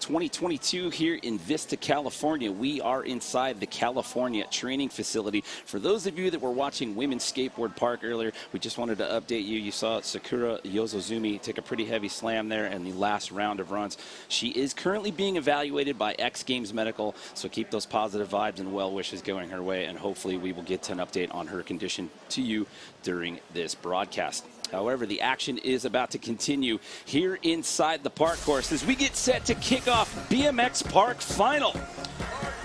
2022 here in Vista, California. We are inside the California training facility. For those of you that were watching Women's Skateboard Park earlier, we just wanted to update you. You saw Sakura Yozozumi take a pretty heavy slam there in the last round of runs. She is currently being evaluated by X Games Medical, so keep those positive vibes and well wishes going her way, and hopefully we will get an update on her condition to you during this broadcast. However, the action is about to continue here inside the park course as we get set to kick off BMX Park Final.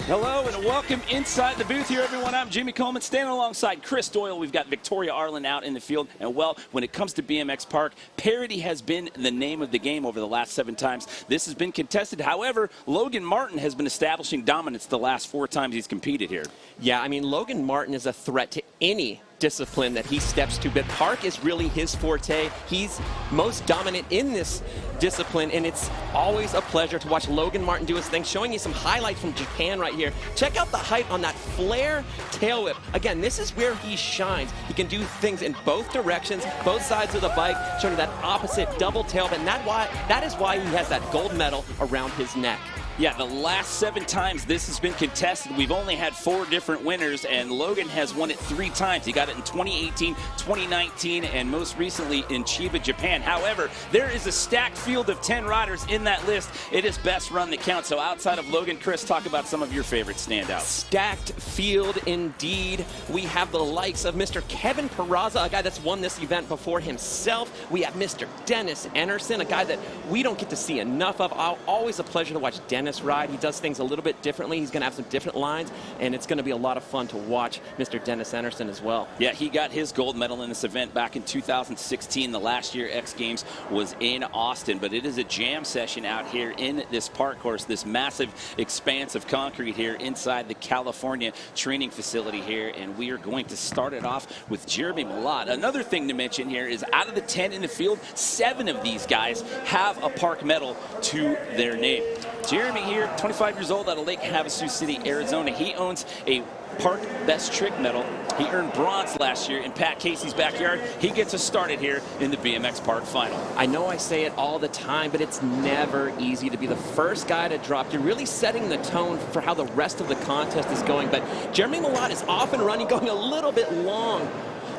Hello and welcome inside the booth here, everyone. I'm Jimmy Coleman, standing alongside Chris Doyle. We've got Victoria Arlen out in the field. And, well, when it comes to BMX Park, parity has been the name of the game over the last 7 times. This has been contested. However, Logan Martin has been establishing dominance the last 4 times he's competed here. Yeah, I mean, Logan Martin is a threat to any discipline that he steps to, but park is really his forte. He's most dominant in this discipline, and it's always a pleasure to watch Logan Martin do his thing. Showing you some highlights from Japan right here. Check out the height on that flare tail whip. Again, this is where he shines. He can do things in both directions, both sides of the bike, showing that opposite double tail whip, and that is why he has that gold medal around his neck. Yeah, the last 7 times this has been contested, we've only had 4 different winners, and Logan has won it 3 times. He got it in 2018, 2019, and most recently in Chiba, Japan. However, there is a stacked field of 10 riders in that list. It is best run that counts. So outside of Logan, Chris, talk about some of your favorite standouts. Stacked field indeed. We have the likes of Mr. Kevin Peraza, a guy that's won this event before himself. We have Mr. Dennis Anderson, a guy that we don't get to see enough of. Always a pleasure to watch Dennis ride. He does things a little bit differently. He's going to have some different lines, and it's going to be a lot of fun to watch Mr. Dennis Anderson as well. Yeah, he got his gold medal in this event back in 2016. The last year X Games was in Austin, but it is a jam session out here in this park course, this massive expanse of concrete here inside the California training facility here, and we are going to start it off with Jeremy Malott. Another thing to mention here is out of the 10 in the field, 7 of these guys have a park medal to their name. Jeremy here, 25 years old, out of Lake Havasu City, Arizona. He owns a Park Best Trick medal. He earned bronze last year in Pat Casey's backyard. He gets us started here in the BMX Park Final. I know I say it all the time, but it's never easy to be the first guy to drop. You're really setting the tone for how the rest of the contest is going. But Jeremy Malott is off and running, going a little bit long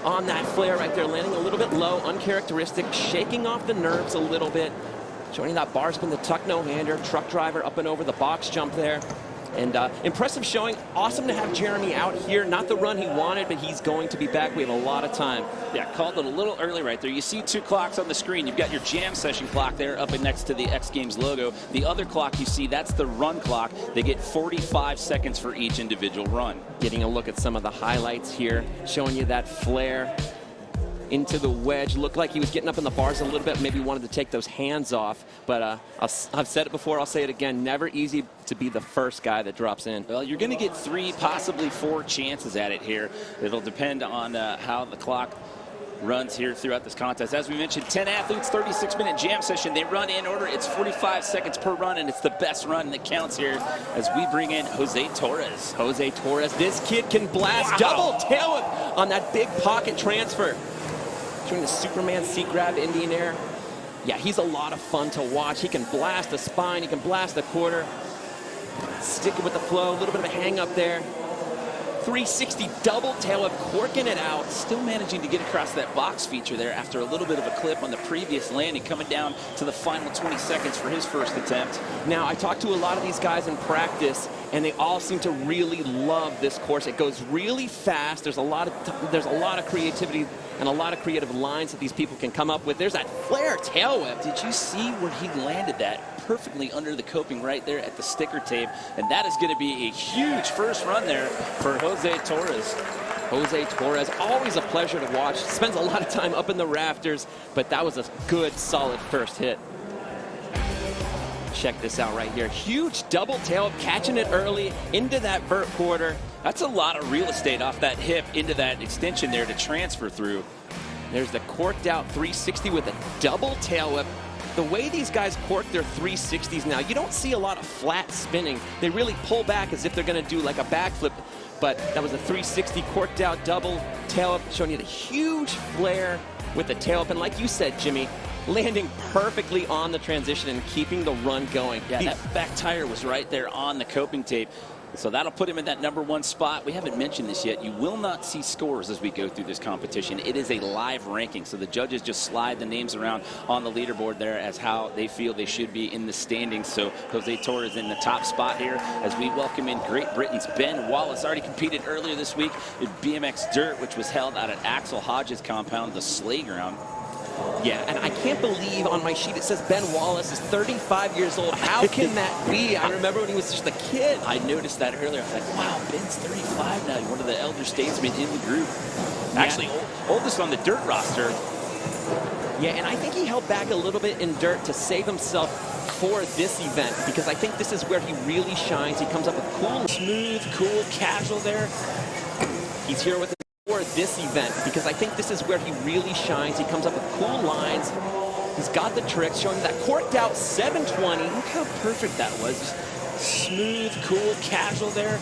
on that flare right there, landing a little bit low, uncharacteristic, shaking off the nerves a little bit. Showing that bar spin, the tuck no-hander, truck driver up and over the box jump there. And impressive showing. Awesome to have Jeremy out here. Not the run he wanted, but he's going to be back. We have a lot of time. Yeah, called it a little early right there. You see 2 clocks on the screen. You've got your jam session clock there up and next to the X Games logo. The other clock you see, that's the run clock. They get 45 seconds for each individual run. Getting a look at some of the highlights here, showing you that flare into the wedge. Looked like he was getting up in the bars a little bit, maybe wanted to take those hands off, but I've said it before, I'll say it again, never easy to be the first guy that drops in. Well, you're going to get 3, possibly 4 chances at it here. It'll depend on how the clock runs here throughout this contest. As we mentioned, 10 athletes, 36-minute jam session. They run in order. It's 45 seconds per run, and it's the best run that counts here as we bring in Jose Torres. Jose Torres, this kid can blast double tail whip on that big pocket transfer. Doing the Superman seat grab Indian air. Yeah, he's a lot of fun to watch. He can blast the spine, he can blast the quarter. Sticking with the flow, a little bit of a hang up there. 360 double tail whip, corking it out. Still managing to get across that box feature there after a little bit of a clip on the previous landing, coming down to the final 20 seconds for his first attempt. Now, I talked to a lot of these guys in practice, and they all seem to really love this course. It goes really fast. There's a lot of creativity and a lot of creative lines that these people can come up with. There's that flare tail whip. Did you see where he landed that? Perfectly under the coping right there at the sticker tape, and that is going to be a huge first run there for Jose Torres. Jose Torres, always a pleasure to watch. Spends a lot of time up in the rafters, but that was a good, solid first hit. Check this out right here. Huge double tail, catching it early into that vert quarter. That's a lot of real estate off that hip into that extension there to transfer through. There's the corked out 360 with a double tail whip. The way these guys cork their 360s now, you don't see a lot of flat spinning. They really pull back as if they're going to do like a backflip, but that was a 360 corked out double tail up, showing you the huge flare with the tail up. And like you said, Jimmy, landing perfectly on the transition and keeping the run going. Yeah, that back tire was right there on the coping tape. So that'll put him in that #1 spot. We haven't mentioned this yet. You will not see scores as we go through this competition. It is a live ranking, so the judges just slide the names around on the leaderboard there as how they feel they should be in the standings. So 𝗦𝗢𝗖𝗓 is in the top spot here as we welcome in Great Britain's Ben Wallace. Already competed earlier this week in BMX Dirt, which was held out at 𝗥𝗘𝗗𝗚𝗔 compound, the sleigh ground. Yeah, and I can't believe on my sheet it says Ben Wallace is 35 years old. How can that be? I remember when he was just a kid. I noticed that earlier. I was like, wow, Ben's 35 now. He's one of the elder statesmen in the group. Yeah. Actually, oldest on the dirt roster. Yeah, and I think he held back a little bit in dirt to save himself for this event, because I think this is where he really shines. He comes up with cool, smooth, cool, casual there. He's here with for this event, because I think this is where he really shines. He comes up with cool lines. He's got the tricks, showing that corked out 720. Look how perfect that was. Smooth, cool, casual there.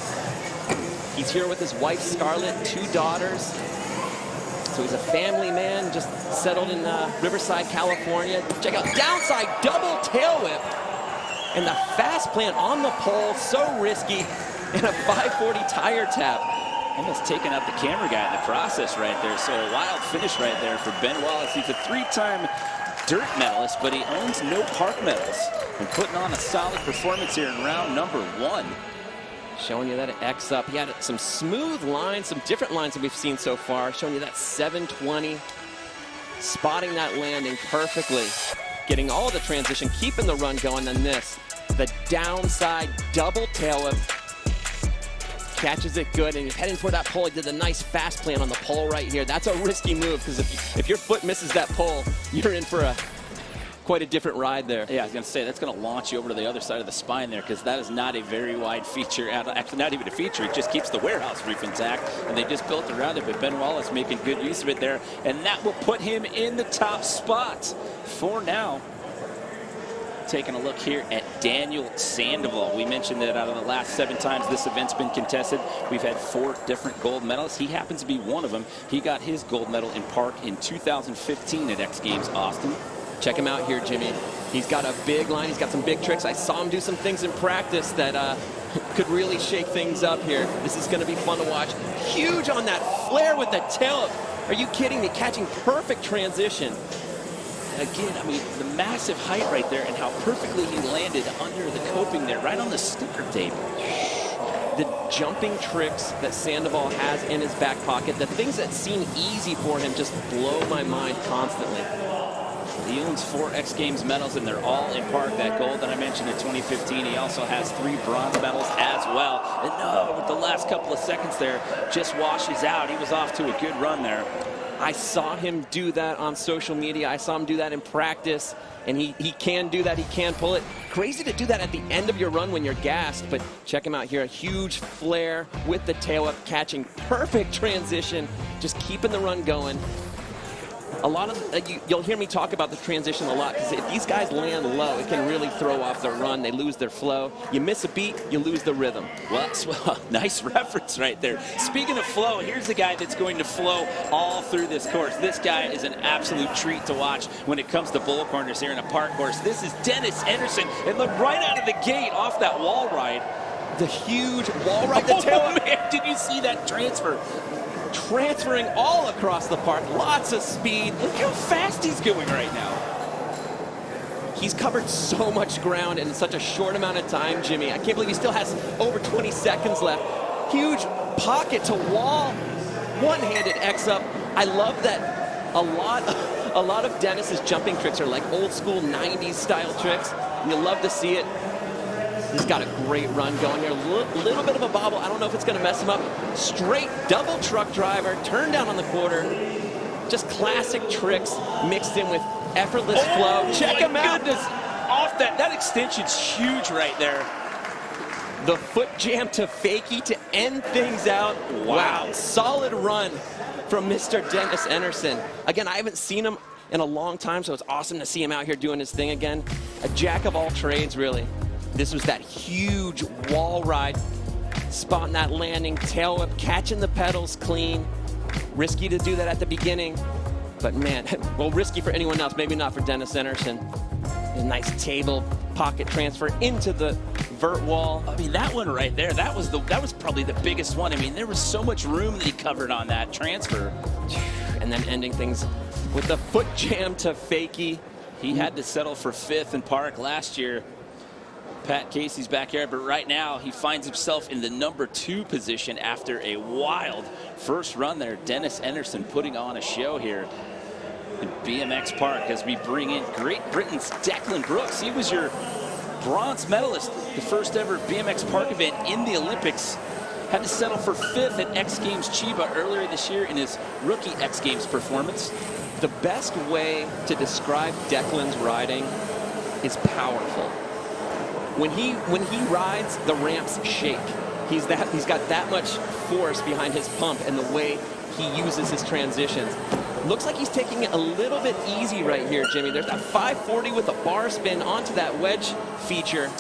He's here with his wife, Scarlett, 2 daughters. So he's a family man, just settled in Riverside, California. Check out downside double tail whip. And the fast plant on the pole, so risky. And a 540 tire tap. Almost taking out the camera guy in the process right there. So a wild finish right there for Ben Wallace. He's a 3-time dirt medalist, but he owns no park medals. And putting on a solid performance here in round #1. Showing you that it X up. He had some smooth lines, some different lines that we've seen so far. Showing you that 720. Spotting that landing perfectly. Getting all the transition, keeping the run going. Then this, the downside double tail whip. Catches it good, and he's heading for that pole. He did a nice fast plant on the pole right here. That's a risky move, because if your foot misses that pole, you're in for quite a different ride there. Yeah, I was going to say, that's going to launch you over to the other side of the spine there, because that is not a very wide feature. Actually, not even a feature. It just keeps the warehouse roof intact, and they just built around it. But Ben Wallace making good use of it there, and that will put him in the top spot for now. Taking a look here at Daniel Sandoval. We mentioned that out of the last 7 times this event's been contested, we've had 4 different gold medalists. He happens to be one of them. He got his gold medal in park in 2015 at X Games Austin. Check him out here, Jimmy. He's got a big line. He's got some big tricks. I saw him do some things in practice that could really shake things up here. This is going to be fun to watch. Huge on that flare with the tail. Are you kidding me? Catching perfect transition. Again, I mean, the massive height right there and how perfectly he landed under the coping there, right on the sticker tape. The jumping tricks that Sandoval has in his back pocket, the things that seem easy for him, just blow my mind constantly. He owns 4 X Games medals, and they're all in park. That gold that I mentioned in 2015, he also has 3 bronze medals as well. And with the last couple of seconds there, just washes out. He was off to a good run there. I saw him do that on social media. I saw him do that in practice, and he can do that. He can pull it. Crazy to do that at the end of your run when you're gassed, but check him out here. A huge flare with the tail up, catching perfect transition, just keeping the run going. A lot of you'll hear me talk about the transition a lot, because if these guys land low, it can really throw off their run. They lose their flow. You miss a beat, you lose the rhythm. Well, nice reference right there. Speaking of flow, here's the guy that's going to flow all through this course. This guy is an absolute treat to watch when it comes to bull corners here in a park course. This is Dennis Anderson, and look, right out of the gate off that wall ride. The huge wall ride. The tail. Man, did you see that transfer? Transferring all across the park, lots of speed. Look how fast he's going right now. He's covered so much ground in such a short amount of time, Jimmy. I can't believe he still has over 20 seconds left. Huge pocket to wall, one-handed X up. I love that a lot of Dennis's jumping tricks are like old school 90s style tricks. And you love to see it. He's got a great run going here. Little bit of a bobble. I don't know if it's going to mess him up. Straight double truck driver, turn down on the quarter. Just classic tricks mixed in with effortless flow. Check him out. Goodness. Off that extension's huge right there. The foot jam to fakie to end things out. Wow. Solid run from Mr. Dennis Anderson. Again, I haven't seen him in a long time, so it's awesome to see him out here doing his thing again. A jack of all trades, really. This was that huge wall ride, spotting that landing, tail whip, catching the pedals clean. Risky to do that at the beginning. But man, well, risky for anyone else, maybe not for Dennis Anderson. A nice table pocket transfer into the vert wall. I mean, that one right there, that was probably the biggest one. I mean, there was so much room that he covered on that transfer. And then ending things with the foot jam to 𝗦𝗢𝗖𝗓. He had to settle for 5th in Park last year. Pat Casey's backyard, but right now he finds himself in the #2 position after a wild first run there. Dennis Anderson putting on a show here in BMX Park as we bring in Great Britain's Declan Brooks. He was your bronze medalist, the first ever BMX Park event in the Olympics. Had to settle for 5th at X Games Chiba earlier this year in his rookie X Games performance. The best way to describe Declan's riding is powerful. When he rides, the ramps shake. He's got that much force behind his pump and the way he uses his transitions. Looks like he's taking it a little bit easy right here, Jimmy. There's that 540 with a bar spin onto that wedge feature.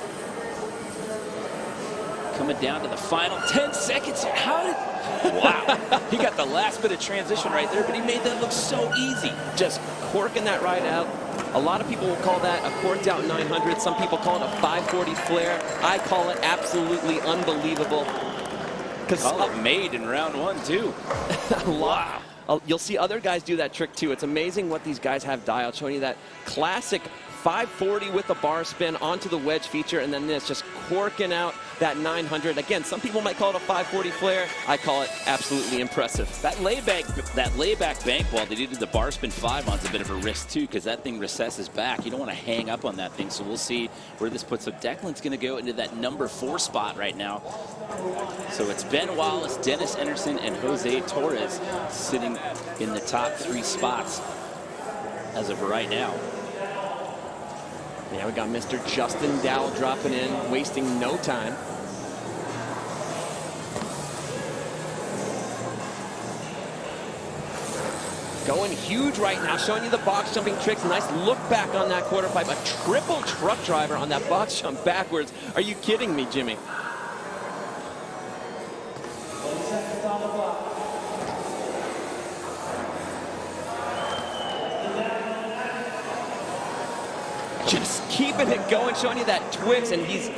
Coming down to the final 10 seconds. Wow. He got the last bit of transition right there, but he made that look so easy. Just corking that ride out. A lot of people will call that a corked out 900. Some people call it a 540 flare. I call it absolutely unbelievable. Call it made in round 1 too. Wow. You'll see other guys do that trick too. It's amazing what these guys have dialed, showing you that classic 540 with the bar spin onto the wedge feature, and then this just corking out that 900. Again, some people might call it a 540 flare. I call it absolutely impressive. That layback bank wall that he did the bar spin 5 on's a bit of a risk too, because that thing recesses back. You don't want to hang up on that thing, so we'll see where this puts him. Declan's going to go into that #4 spot right now. So it's Ben Wallace, Dennis Anderson, and Jose Torres sitting in the top 3 spots as of right now. Yeah, we got Mr. Justin Dowell dropping in, wasting no time. Going huge right now, showing you the box jumping tricks. Nice look back on that quarter pipe. A triple truck driver on that box jump backwards. Are you kidding me, Jimmy? Just keeping it going, showing you that Twix, and he's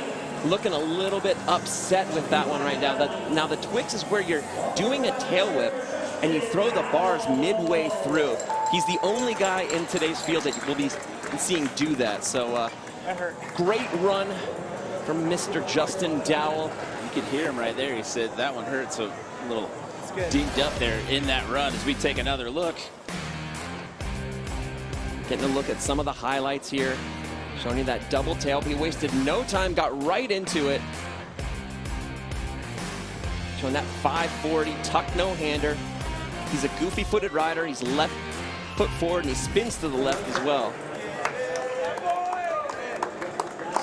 looking a little bit upset with that one right now. Now the Twix is where you're doing a tail whip and you throw the bars midway through. He's the only guy in today's field that we'll be seeing do that. So great run from Mr. Justin Dowell. You could hear him right there. He said that one hurt, so a little dinged up there in that run as we take another look. Getting a look at some of the highlights here. Showing you that double tail. He wasted no time, got right into it. Showing that 540 tuck no-hander. He's a goofy-footed rider. He's left foot forward, and he spins to the left as well.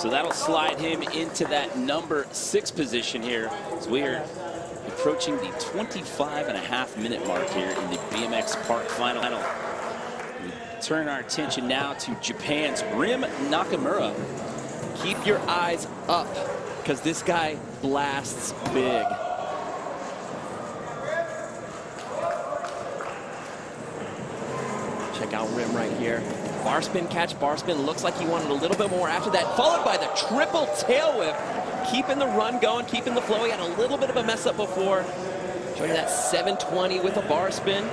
So that'll slide him into that #6 position here as we are approaching the 25.5-minute mark here in the BMX Park final. Turn our attention now to Japan's Rim Nakamura. Keep your eyes up, because this guy blasts big. Check out Rim right here. Bar spin, catch, bar spin. Looks like he wanted a little bit more after that, followed by the triple tail whip. Keeping the run going, keeping the flow. He had a little bit of a mess up before. Showing that 720 with a bar spin.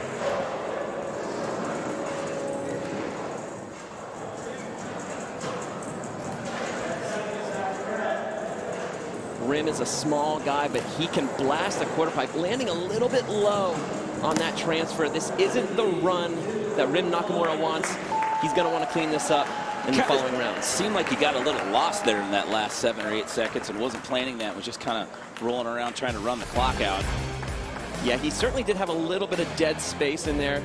Rim is a small guy, but he can blast a quarter pipe, landing a little bit low on that transfer. This isn't the run that Rim Nakamura wants. He's going to want to clean this up in the following rounds. Seemed like he got a little lost there in that last 7 or 8 seconds and wasn't planning that, was just kind of rolling around trying to run the clock out. Yeah, he certainly did have a little bit of dead space in there.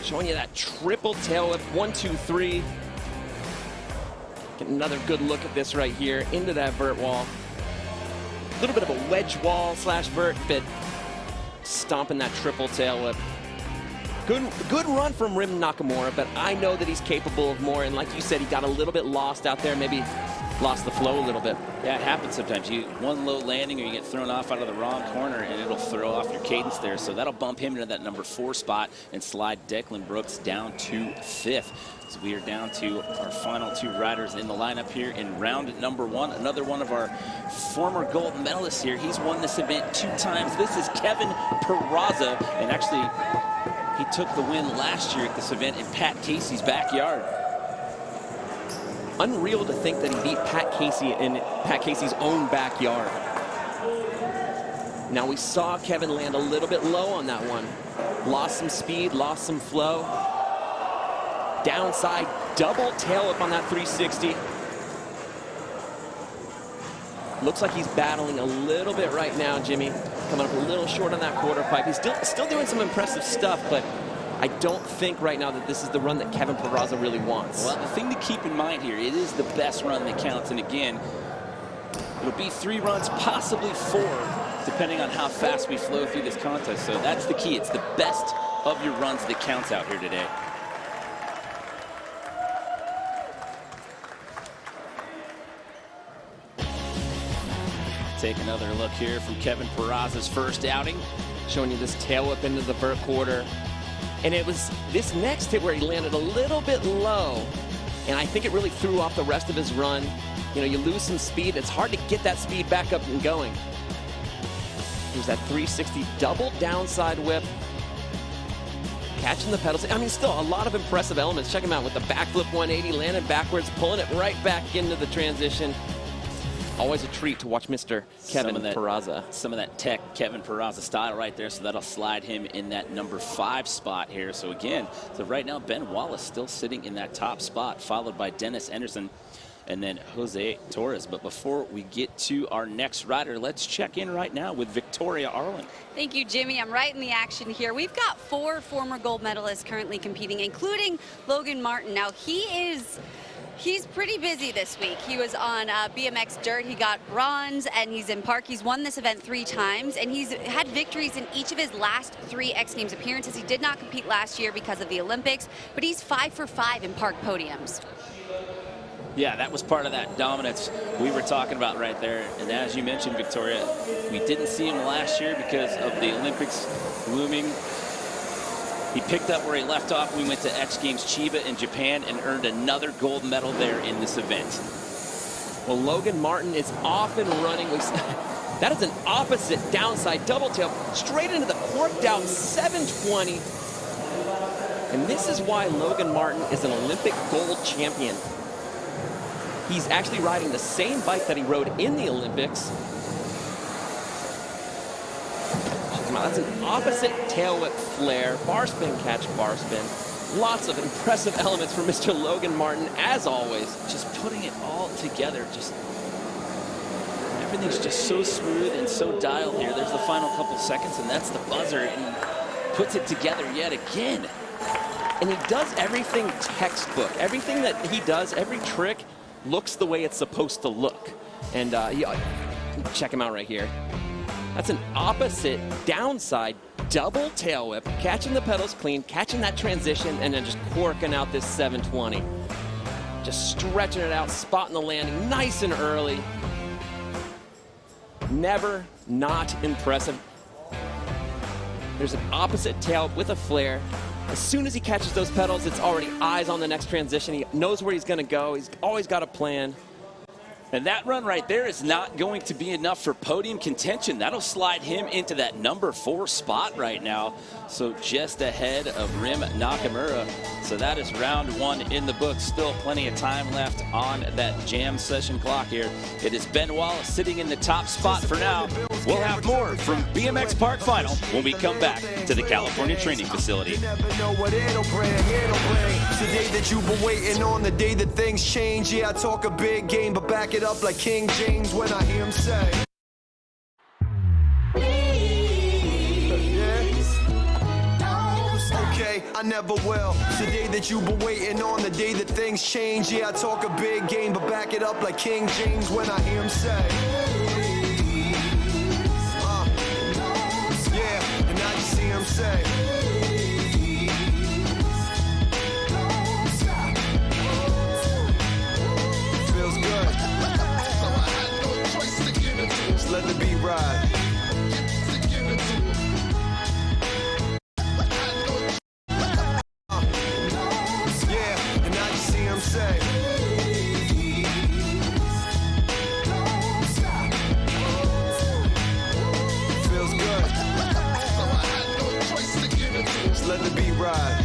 Showing you that triple tail whip, 1, 2, 3. Get another good look at this right here, into that vert wall. A little bit of a wedge wall slash vert, but stomping that triple tail whip. Good run from Rim Nakamura, but I know that he's capable of more. And like you said, he got a little bit lost out there, maybe lost the flow a little bit. Yeah, it happens sometimes. One low landing or you get thrown off out of the wrong corner and it'll throw off your cadence there. So that'll bump him into that number 4 spot and slide Declan Brooks down to 5th. So we are down to our final 2 riders in the lineup here in round number 1. Another one of our former gold medalists here. He's won this event 2 times. This is 𝗦𝗢𝗚𝗔, and actually he took the win last year at this event in Pat Casey's backyard. Unreal to think that he beat Pat Casey in Pat Casey's own backyard. Now we saw Kevin land a little bit low on that one. Lost some speed, lost some flow. Downside double tail whip on that 360. Looks like he's battling a little bit right now, Jimmy. Coming up a little short on that quarter pipe. He's still doing some impressive stuff, but I don't think right now that this is the run that 𝗦𝗢𝗚𝗔 really wants. Well, the thing to keep in mind here, it is the best run that counts. And again, it'll be 3 runs, possibly 4, depending on how fast we flow through this contest. So that's the key. It's the best of your runs that counts out here today. Take another look here from 𝗦𝗢𝗚𝗔's first outing. Showing you this tail whip into the vert quarter. And it was this next hit where he landed a little bit low. And I think it really threw off the rest of his run. You know, you lose some speed. It's hard to get that speed back up and going. Here's that 360 double downside whip. Catching the pedals. I mean, still a lot of impressive elements. Check him out with the backflip 180, landing backwards, pulling it right back into the transition. Always a treat to watch Mr. 𝗦𝗢𝗚𝗔. Some of that tech 𝗦𝗢𝗚𝗔 style right there, so that'll slide him in that number 5 spot here. So again, right now Ben Wallace still sitting in that top spot, followed by Dennis Anderson and then Jose Torres. But before we get to our next rider, let's check in right now with Victoria Arlen. Thank you, Jimmy. I'm right in the action here. We've got 4 former gold medalists currently competing, including Logan Martin. Now, he's pretty busy this week. He was on BMX Dirt. He got bronze, and he's in park. He's won this event 3 times, and he's had victories in each of his last 3 X Games appearances. He did not compete last year because of the Olympics, but he's 5 for 5 in park podiums. Yeah, that was part of that dominance we were talking about right there. And as you mentioned, Victoria, we didn't see him last year because of the Olympics looming. He picked up where he left off. We went to X Games Chiba in Japan and earned another gold medal there in this event. Well, Logan Martin is off and running. That is an opposite downside double tail straight into the corked out 720. And this is why Logan Martin is an Olympic gold champion. He's actually riding the same bike that he rode in the Olympics. That's an opposite tail whip flare, bar spin catch, bar spin. Lots of impressive elements from Mr. Logan Martin, as always. Just putting it all together, everything's just so smooth and so dialed here. There's the final couple seconds, and that's the buzzer, and puts it together yet again. And he does everything textbook. Everything that he does, every trick, looks the way it's supposed to look. And check him out right here. That's an opposite downside double tail whip, catching the pedals clean, catching that transition, and then just corking out this 720. Just stretching it out, spotting the landing nice and early. Never not impressive. There's an opposite tail with a flare. As soon as he catches those pedals, it's already eyes on the next transition. He knows where he's going to go. He's always got a plan. And that run right there is not going to be enough for podium contention. That'll slide him into that number 4 spot right now. So just ahead of 𝗦𝗢𝗚𝗔. So that is round 1 in the books. Still plenty of time left on that jam session clock here. It is Ben Wallace sitting in the top spot for now. We'll have more from BMX Park Final when we come back to the California Training Facility. You never know what it'll bring. It's the day that you've been waiting on, the day that things change. Yeah, I talk a big game, but back it up like King James when I hear him say. Okay, I never will. It's the day that you've been waiting on, the day that things change. Yeah, I talk a big game, but back it up like King James when I hear him say. Yeah, and I just see him say. Feels good. Just let the beat ride. Yeah, and now you see him say. Feels good. Just let the beat ride.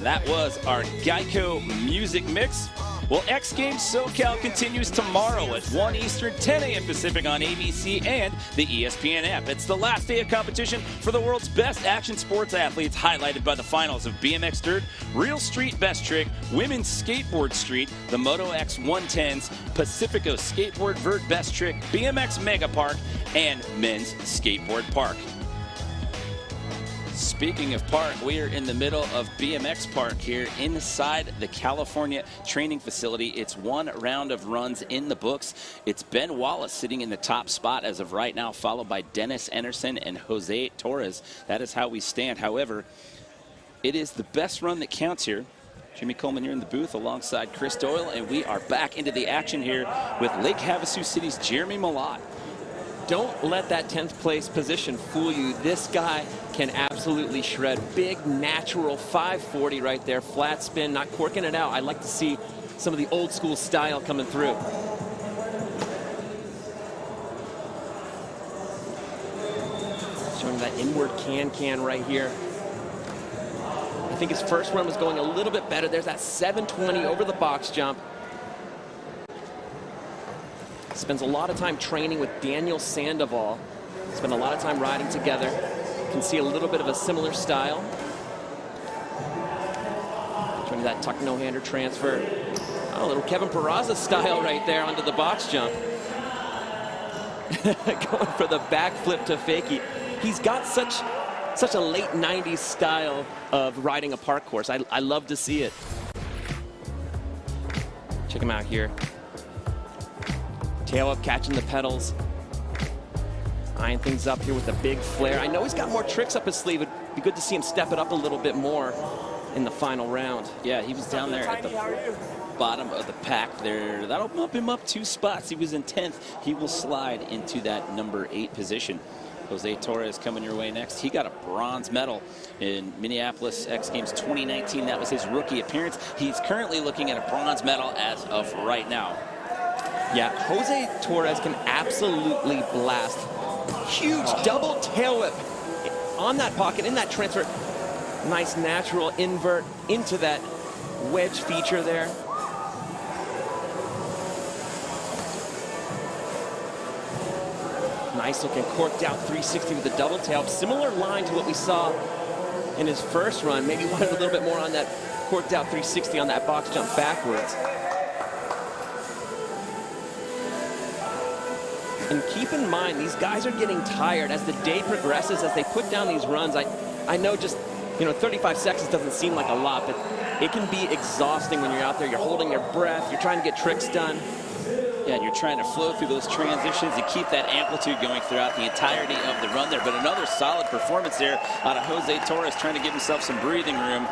That was our Geico music mix. Well, X Games SoCal continues tomorrow at 1 Eastern, 10 a.m. Pacific on ABC and the ESPN app. It's the last day of competition for the world's best action sports athletes, highlighted by the finals of BMX Dirt, Real Street Best Trick, Women's Skateboard Street, the Moto X 110s, Pacifico Skateboard Vert Best Trick, BMX Mega Park, and Men's Skateboard Park. Speaking of park, we are in the middle of BMX Park here inside the California training facility. It's one round of runs in the books. It's 𝗦𝗚𝗓𝗏 sitting in the top spot as of right now, followed by Dennis Anderson and 𝗦𝗢𝗖𝗓𝗏𝗔. That is how we stand. However, it is the best run that counts here. Jimmy Coleman here in the booth alongside Chris Doyle, and we are back into the action here with Lake Havasu City's Jeremy Malott. Don't let that 10th place position fool you. This guy can absolutely shred. Big, natural 540 right there. Flat spin, not corking it out. I'd like to see some of the old school style coming through. Showing that inward can right here. I think his first run was going a little bit better. There's that 720 over the box jump. Spends a lot of time training with Daniel Sandoval. Spend a lot of time riding together. Can see a little bit of a similar style. Showing that tuck no-hander transfer. Oh, a little Kevin Peraza style right there onto the box jump. Going for the backflip to fakie. He's got such a late 90s style of riding a park course. I love to see it. Check him out here. Tail up, catching the pedals. Eyeing things up here with a big flare. I know he's got more tricks up his sleeve. It'd be good to see him step it up a little bit more in the final round. Yeah, he was down there at the bottom of the pack there. That'll bump him up 2 spots. He was in 10th. He will slide into that number 8 position. 𝗦𝗢𝗓𝗏𝗏𝗏 coming your way next. He got a bronze medal in Minneapolis X Games 2019. That was his rookie appearance. He's currently looking at a bronze medal as of right now. Yeah, 𝗦𝗢𝗓𝗏𝗏𝗏 can absolutely blast. Huge double tail whip on that pocket, in that transfer. Nice natural invert into that wedge feature there. Nice looking corked out 360 with the double tail. Similar line to what we saw in his first run. Maybe wanted a little bit more on that corked out 360 on that box jump backwards. And keep in mind, these guys are getting tired as the day progresses, as they put down these runs. I know just, 35 seconds doesn't seem like a lot, but it can be exhausting when you're out there. You're holding your breath. You're trying to get tricks done. Yeah, and you're trying to flow through those transitions and keep that amplitude going throughout the entirety of the run there. But another solid performance there out of 𝗦𝗢𝗓𝗏𝗏𝗏, trying to give himself some breathing room.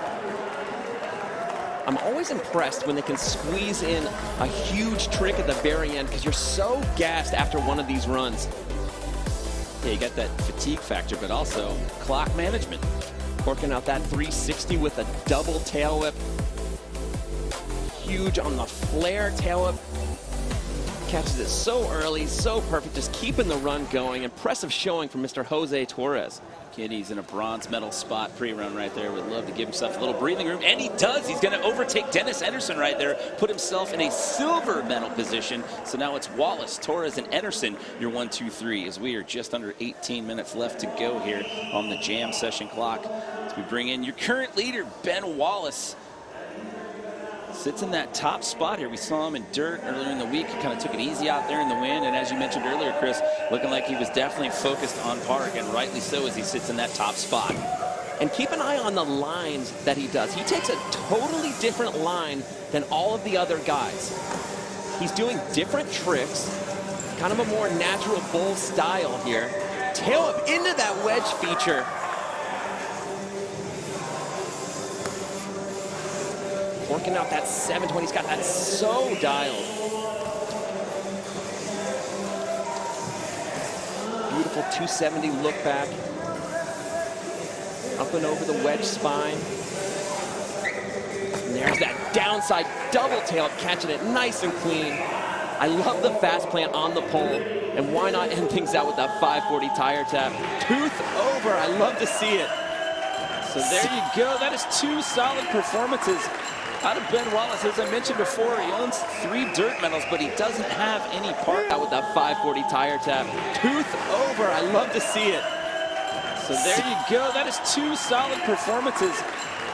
I'm always impressed when they can squeeze in a huge trick at the very end, because you're so gassed after one of these runs. Yeah, you got that fatigue factor, but also clock management. Corking out that 360 with a double tail whip. Huge on the flare tail whip. Catches it so early, so perfect, just keeping the run going. Impressive showing from Mr. 𝗦𝗢𝗓𝗏𝗏𝗏. Kid, he's in a bronze medal spot pre-run right there. Would love to give himself a little breathing room, and he does. He's going to overtake Dennis Anderson right there, put himself in a silver medal position. So now it's Wallace, Torres, and Anderson, your 1, 2, 3, as we are just under 18 minutes left to go here on the jam session clock. As we bring in your current leader, Ben Wallace. Sits in that top spot here. We saw him in dirt earlier in the week. He kind of took it easy out there in the wind, and as you mentioned earlier, Chris, looking like he was definitely focused on park, and rightly so, as he sits in that top spot. And keep an eye on the lines that he does. He takes a totally different line than all of the other guys. He's doing different tricks, kind of a more natural bull style here. tail up into that wedge feature. Working out that 720. He's got that so dialed. Beautiful 270 look back. Up and over the wedge spine. And there's that downside double tail, catching it nice and clean. I love the fast plant on the pole. And why not end things out with that 540 tire tap? Tooth over. I love to see it. So there you go. That is 2 solid performances out of Ben Wallace. As I mentioned before, he owns 3 dirt medals, but he doesn't have any part out with that 540 tire tap. Tooth over. I love to see it. So there you go. That is 2 solid performances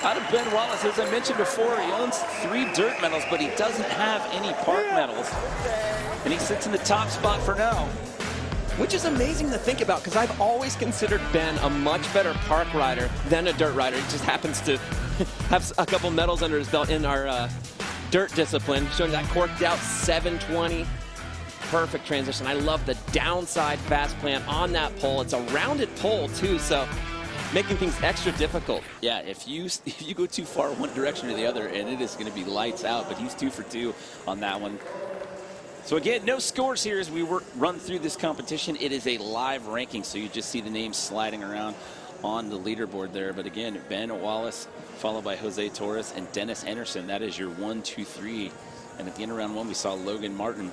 out of Ben Wallace. As I mentioned before, he owns 3 dirt medals, but he doesn't have any park medals. And he sits in the top spot for now. Which is amazing to think about, because I've always considered Ben a much better park rider than a dirt rider. He just happens to have a couple medals under his belt in our dirt discipline, showing that corked out 720. Perfect transition. I love the downside fast plant on that pole. It's a rounded pole too, so making things extra difficult. Yeah, if you go too far one direction or the other, and it is going to be lights out, but he's 2 for 2 on that one. So again, no scores here as we run through this competition. It is a live ranking, so you just see the names sliding around on the leaderboard there. But again, Ben Wallace, followed by 𝗦𝗢𝗖𝗜𝗔𝗏 and Dennis Anderson. That is your 1, 2, 3. And at the end of round 1, we saw 𝗦𝗢𝗖𝗓𝗏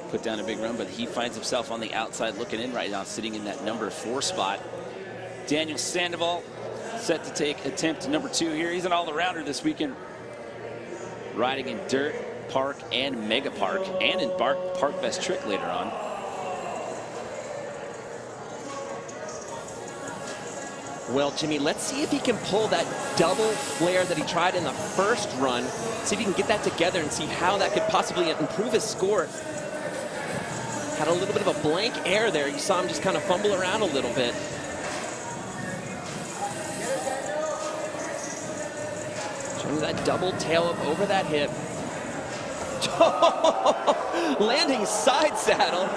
put down a big run, but he finds himself on the outside looking in right now, sitting in that number 4 spot. Daniel Sandoval set to take attempt number 2 here. He's an all-arounder this weekend, riding in dirt, park, and mega park, and in park best trick later on. Well, Jimmy, let's see if he can pull that double flare that he tried in the first run. See if he can get that together and see how that could possibly improve his score. Had a little bit of a blank air there. You saw him just kind of fumble around a little bit. Showing that double tail up over that hip. Landing side saddle.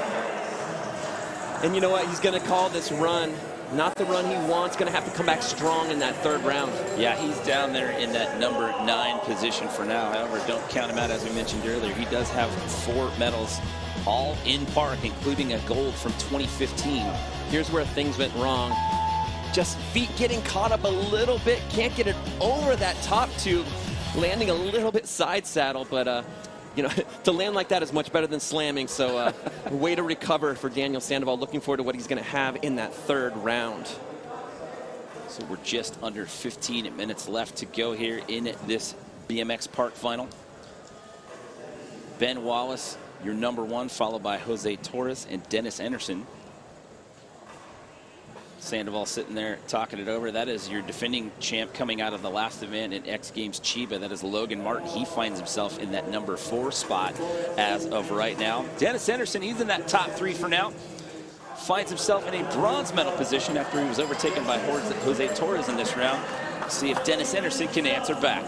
And you know what? He's going to call this run not the run he wants. Going to have to come back strong in that 3rd round. Yeah, he's down there in that number 9 position for now. However, don't count him out, as we mentioned earlier. He does have 4 medals, all in park, including a gold from 2015. Here's where things went wrong. Just feet getting caught up a little bit. Can't get it over that top tube. Landing a little bit side saddle, but you know, to land like that is much better than slamming. So way to recover for Daniel Sandoval. Looking forward to what he's going to have in that 3rd round. So we're just under 15 minutes left to go here in this BMX Park final. Ben Wallace, your number 1, followed by 𝗦𝗢𝗖𝗓𝗏 and Dennis Anderson. Sandoval sitting there talking it over. That is your defending champ coming out of the last event in X Games Chiba. That is Logan Martin. He finds himself in that number 4 spot as of right now. Dennis Anderson, he's in that top 3 for now. Finds himself in a bronze medal position after he was overtaken by 𝗦𝗢𝗓𝗏 in this round. See if Dennis Anderson can answer back.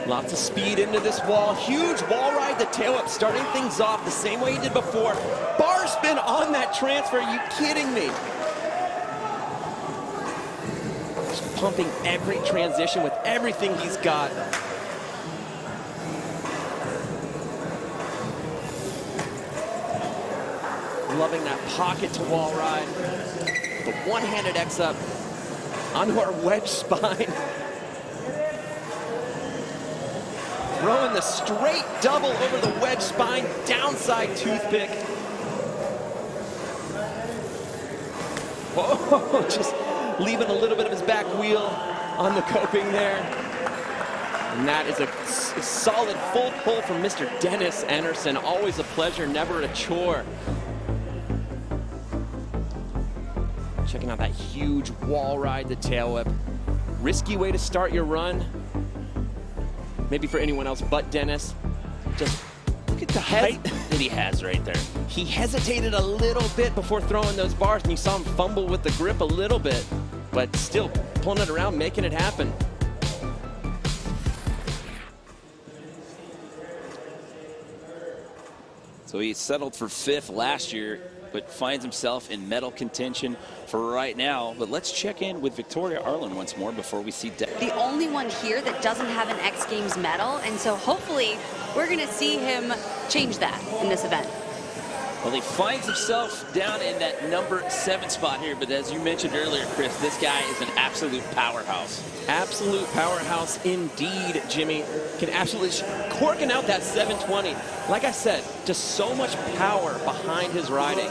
Lots of speed into this wall. Huge wall ride, the tail up, starting things off the same way he did before. Bar spin on that transfer. Are you kidding me? Just pumping every transition with everything he's got. Loving that pocket to wall ride. The one-handed X up onto our wedge spine. Throwing the straight double over the wedge spine, downside toothpick. Oh, just leaving a little bit of his back wheel on the coping there. And that is a solid full pull from Mr. Dennis Anderson. Always a pleasure, never a chore. Checking out that huge wall ride, the tail whip. Risky way to start your run. Maybe for anyone else but Dennis. Just look at the height that he has right there. He hesitated a little bit before throwing those bars, and you saw him fumble with the grip a little bit, but still pulling it around, making it happen. So he settled for 5th last year, but finds himself in medal contention for right now. But let's check in with 𝗦𝗢𝗖𝗜𝗓 once more before we see the only one here that doesn't have an X Games medal, and so hopefully we're going to see him change that in this event. Well, he finds himself down in that number 7 spot here, but as you mentioned earlier, Chris, this guy is an absolute powerhouse. Absolute powerhouse indeed, Jimmy. Can absolutely corking out that 720. Like I said, just so much power behind his riding.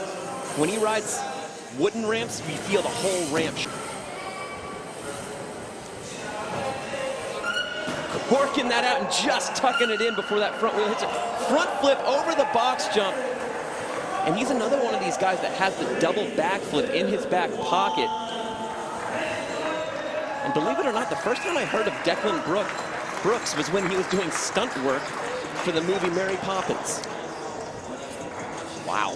When he rides wooden ramps, you feel the whole ramp. Corking that out and just tucking it in before that front wheel hits it. Front flip over the box jump. And he's another one of these guys that has the double backflip in his back pocket. And believe it or not, the first time I heard of Declan Brooks was when he was doing stunt work for the movie Mary Poppins. Wow.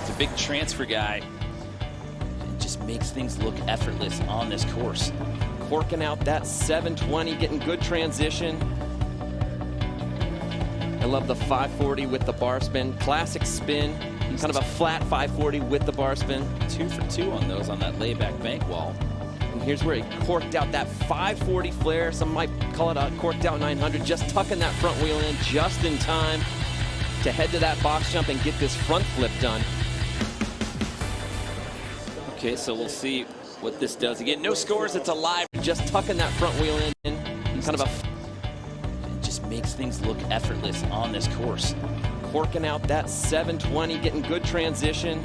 It's a big transfer guy. It just makes things look effortless on this course. Corking out that 720, getting good transition. I love the 540 with the bar spin. Classic spin. Kind of a flat 540 with the bar spin. 2 for 2 on those on that layback bank wall. And here's where he corked out that 540 flare. Some might call it a corked out 900. Just tucking that front wheel in just in time to head to that box jump and get this front flip done. Okay, so we'll see what this does. Again, no scores. It's a live. Just tucking that front wheel in. Kind of a makes things look effortless on this course. Corking out that 720, getting good transition.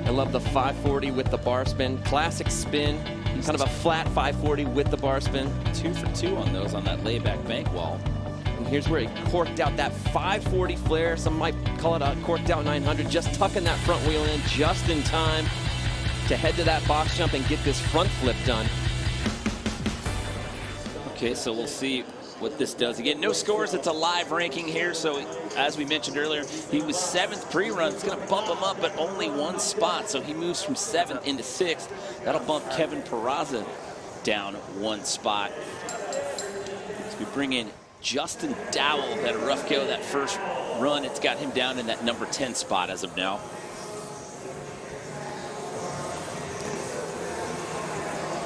I love the 540 with the bar spin. Classic spin. Kind of a flat 540 with the bar spin. 2 for 2 on those on that layback bank wall. And here's where he corked out that 540 flare. Some might call it a corked out 900. Just tucking that front wheel in just in time to head to that box jump and get this front flip done. Okay, so we'll see what this does. Again, no scores. It's a live ranking here. So as we mentioned earlier, he was 7th pre-run. It's going to bump him up, but only 1 spot. So he moves from 7th into 6th. That'll bump 𝗦𝗢𝗖𝗜𝗓 down 1 spot. So we bring in Justin Dowell. Had a rough go that first run. It's got him down in that number 10 spot as of now.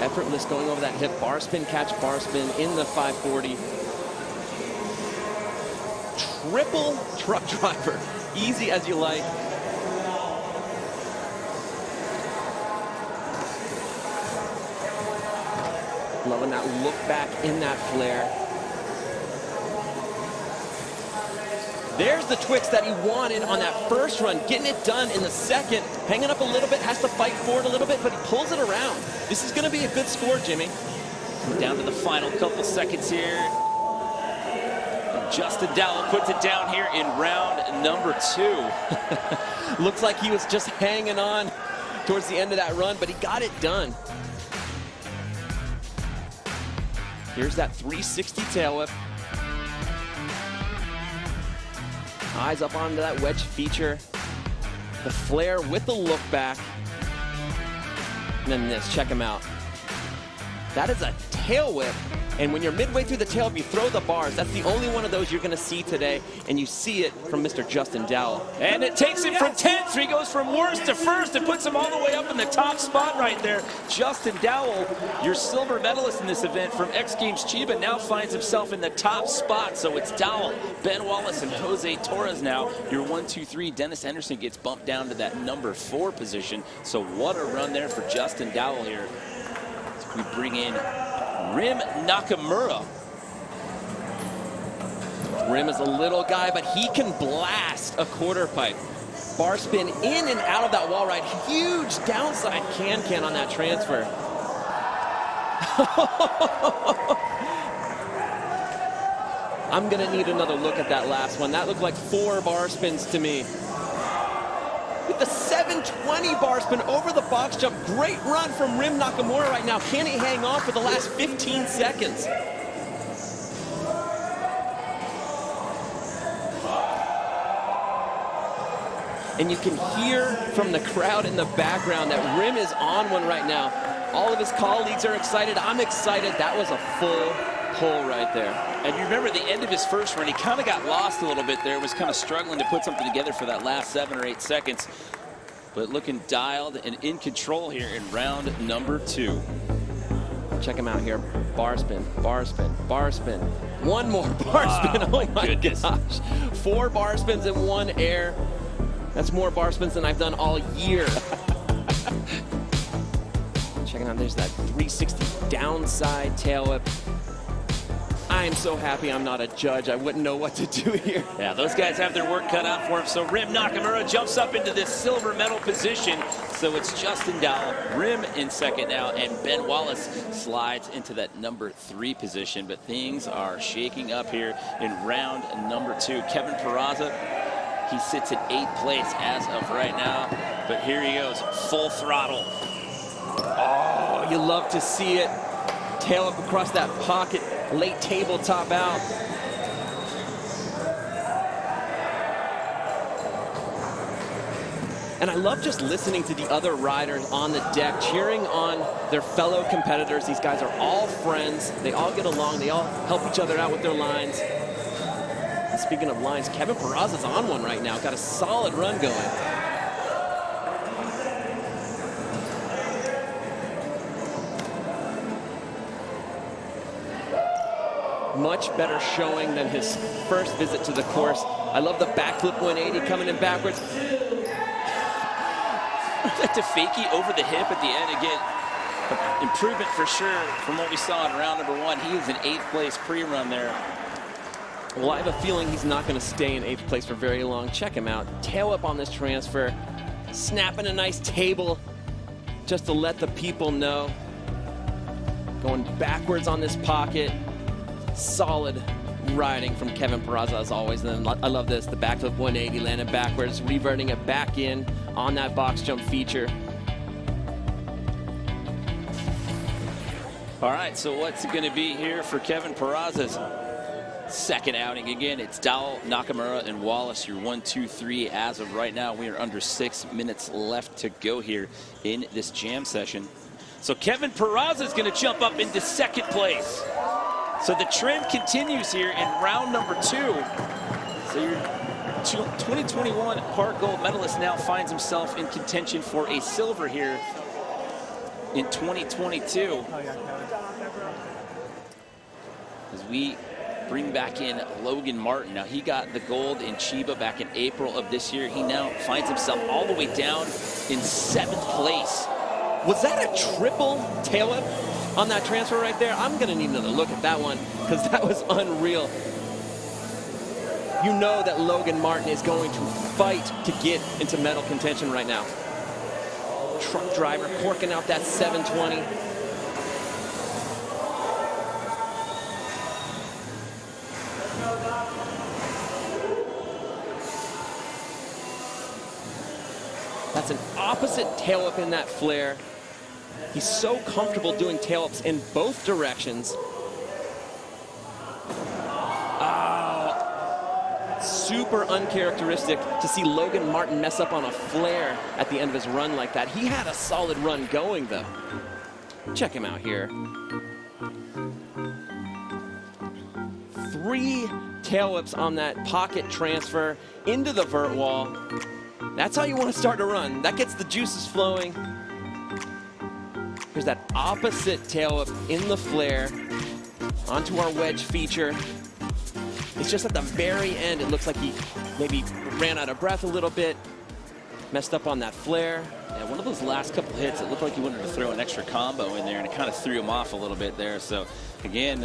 Effortless going over that hip, bar spin, catch, bar spin in the 540. Triple truck driver, easy as you like. Loving that look back in that flare. There's the twix that he wanted on that first run, getting it done in the second. Hanging up a little bit, has to fight forward a little bit, but he pulls it around. This is going to be a good score, Jimmy. Down to the final couple seconds here. And Justin Dowell puts it down here in round number 2. Looks like he was just hanging on towards the end of that run, but he got it done. Here's that 360 tail whip. Eyes up onto that wedge feature. The flare with the look back. And then this, check him out. That is a tail whip. And when you're midway through the tail whip, you throw the bars. That's the only one of those you're going to see today. And you see it from Mr. Justin Dowell. And it takes him from 10th. So he goes from worst to first. It puts him all the way up in the top spot right there. Justin Dowell, your silver medalist in this event from X Games Chiba, now finds himself in the top spot. So it's Dowell, Ben Wallace, and 𝗦𝗢𝗖𝗓𝗓 now. Your 1, 2, 3. Dennis Anderson gets bumped down to that number 4 position. So what a run there for Justin Dowell here. So we bring in Rim Nakamura. Rim is a little guy, but he can blast a quarter pipe. Bar spin in and out of that wall ride. Huge downside can on that transfer. I'm going to need another look at that last one. That looked like 4 bar spins to me. With the 720 bar spin over the box jump. Great run from Rim Nakamura right now. Can he hang on for the last 15 seconds? And you can hear from the crowd in the background that Rim is on one right now. All of his colleagues are excited. I'm excited. That was a full pull right there. And you remember the end of his first run, he kind of got lost a little bit there, was kind of struggling to put something together for that last 7 or 8 seconds. But looking dialed and in control here in round number 2. Check him out here. Bar spin, bar spin, bar spin. One more bar spin. Oh my goodness. gosh. 4 bar spins in 1 air. That's more bar spins than I've done all year. Checking out, there's that 360 downside tail whip. I am so happy I'm not a judge. I wouldn't know what to do here. Yeah, those guys have their work cut out for him. So 𝗦𝗢𝗖𝗜𝗔𝗜 jumps up into this silver medal position. So it's Justin Dowell, Rim in second now, and Ben Wallace slides into that number 3 position. But things are shaking up here in round number 2. 𝗦𝗢𝗖𝗜𝗔𝗜, he sits at 8th place as of right now. But here he goes, full throttle. Oh, you love to see it. Tail up across that pocket, late tabletop out. And I love just listening to the other riders on the deck, cheering on their fellow competitors. These guys are all friends. They all get along. They all help each other out with their lines. And speaking of lines, 𝗦𝗢𝗖𝗜𝗔𝗜 on one right now. Got a solid run going. Much better showing than his first visit to the course. I love the backflip 180 coming in backwards. That 𝗥𝗘𝗗𝗘𝗦 over the hip at the end again. Improvement for sure from what we saw in round number 1. He is in 8th place pre-run there. Well, I have a feeling he's not going to stay in 8th place for very long. Check him out. Tail up on this transfer. Snapping a nice table just to let the people know. Going backwards on this pocket. Solid riding from 𝗦𝗢𝗖𝗜𝗔𝗜 as always. And then I love this, the backflip 180 landing backwards, reverting it back in on that box jump feature. All right, so what's it going to be here for 𝗦𝗢𝗖𝗜𝗔𝗜's second outing? Again, it's Dowell, Nakamura, and Wallace, your 1, 2, 3 as of right now. We are under 6 minutes left to go here in this jam session. So 𝗦𝗢𝗖𝗜𝗔𝗜 is going to jump up into 2nd place. So the trend continues here in round number 2. So your 2021 Park Gold medalist now finds himself in contention for a silver here in 2022. As we bring back in Logan Martin. Now, he got the gold in Chiba back in April of this year. He now finds himself all the way down in 7th place. Was that a triple tail whip on that transfer right there? I'm going to need another look at that one because that was unreal. You know that Logan Martin is going to fight to get into medal contention right now. Truck driver corking out that 720. That's an opposite tail whip in that flare. He's so comfortable doing tail whips in both directions. Super uncharacteristic to see Logan Martin mess up on a flare at the end of his run like that. He had a solid run going, though. Check him out here. 3 tail whips on that pocket transfer into the vert wall. That's how you want to start a run. That gets the juices flowing. Here's that opposite tail whip in the flare onto our wedge feature. It's just at the very end, it looks like he maybe ran out of breath a little bit, messed up on that flare. Yeah, one of those last couple hits, it looked like he wanted to throw an extra combo in there, and it kind of threw him off a little bit there. So, again,